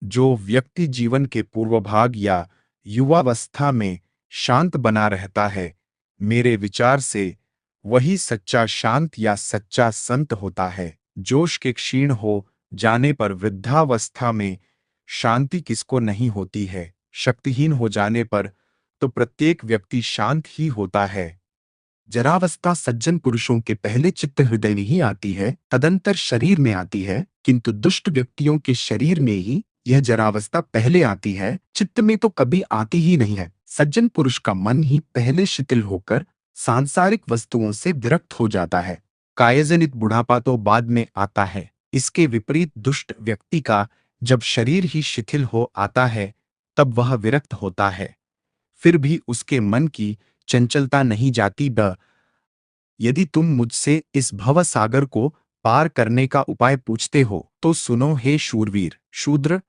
जो व्यक्ति जीवन के पूर्वभाग या युवावस्था में शांत बना रहता है, मेरे विचार से वही सच्चा शांत या सच्चा संत होता है। जोश के क्षीण हो जाने पर वृद्धावस्था में शांति किसको नहीं होती है। शक्तिहीन हो जाने पर तो प्रत्येक व्यक्ति शांत ही होता है। जरावस्था सज्जन पुरुषों के पहले चित्त हृदय में ही आती है, तदंतर शरीर में आती है, किंतु दुष्ट व्यक्तियों के शरीर में ही यह जरावस्था पहले आती है, चित्त में तो कभी आती ही नहीं है। सज्जन पुरुष का मन ही पहले शिथिल होकर सांसारिक वस्तुओं से विरक्त हो जाता है। कायजनित बुढ़ापा तो बाद में आता है। इसके विपरीत दुष्ट व्यक्ति का जब शरीर ही शिथिल हो आता है, तब वह विरक्त होता है, फिर भी उसके मन की चंचलता नहीं जाती। यदि तुम मुझसे इस भव सागर को पार करने का उपाय पूछते हो तो सुनो हे शूरवीर। शूद्र,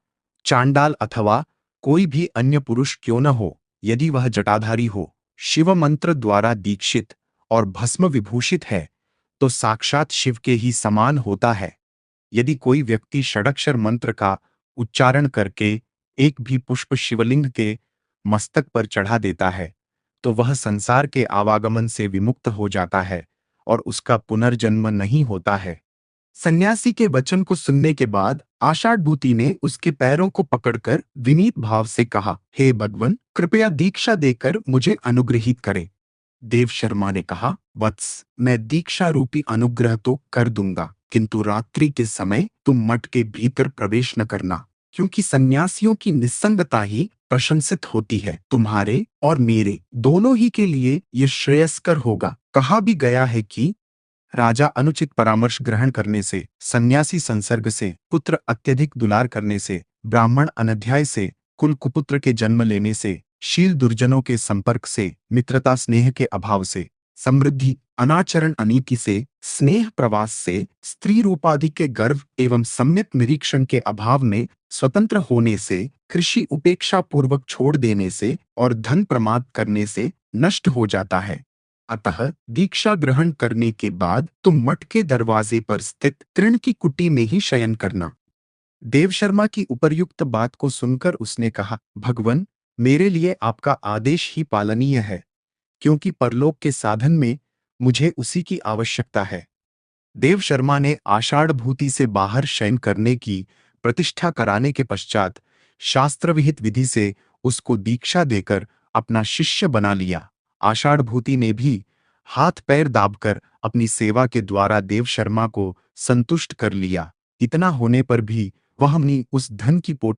चांडाल अथवा कोई भी अन्य पुरुष क्यों न हो, यदि वह जटाधारी हो, शिव मंत्र द्वारा दीक्षित और भस्म विभूषित है, तो साक्षात शिव के ही समान होता है। यदि कोई व्यक्ति षडक्षर मंत्र का उच्चारण करके एक भी पुष्प शिवलिंग के मस्तक पर चढ़ा देता है, तो वह संसार के आवागमन से विमुक्त हो जाता है और उसका पुनर्जन्म नहीं होता है। सन्यासी के वचन को सुनने के बाद आषाढ़भूति ने उसके पैरों को पकड़कर विनीत भाव से कहा, हे भगवन, कृपया दीक्षा देकर मुझे अनुग्रहित करें। देव शर्मा ने कहा, वत्स, मैं दीक्षा रूपी अनुग्रह तो कर दूंगा, किंतु रात्रि के समय तुम मठ के भीतर प्रवेश न करना, क्योंकि सन्यासियों की निस्संगता ही प्रशंसित होती है। तुम्हारे और मेरे दोनों ही के लिए यह श्रेयस्कर होगा। कहा भी गया है कि राजा अनुचित परामर्श ग्रहण करने से, सन्यासी संसर्ग से, पुत्र अत्यधिक दुलार करने से, ब्राह्मण अनध्याय से, कुल कुपुत्र के जन्म लेने से, शील दुर्जनों के संपर्क से, मित्रता स्नेह के अभाव से, समृद्धि अनाचरण अनीति से, स्नेह प्रवास से, स्त्री रूपादि के गर्व एवं सम्यक निरीक्षण के अभाव में स्वतंत्र होने से, कृषि उपेक्षा पूर्वक छोड़ देने से और धन प्रमाद करने से नष्ट हो जाता है। अतः दीक्षा ग्रहण करने के बाद तुम मठ के दरवाजे पर स्थित तृण की कुटी में ही शयन करना। देव शर्मा की उपर्युक्त बात को सुनकर उसने कहा, भगवन, मेरे लिए आपका आदेश ही पालनीय है, क्योंकि परलोक के साधन में मुझे उसी की आवश्यकता है। देव शर्मा ने आषाढ़भूति से बाहर शयन करने की प्रतिष्ठा कराने के पश्चात शास्त्रविहित विधि से उसको दीक्षा देकर अपना शिष्य बना लिया। आषाढ़भूति ने भी हाथ पैर दाबकर अपनी सेवा के द्वारा देव शर्मा को संतुष्ट कर लिया। इतना होने पर भी वह अपनी उस धन की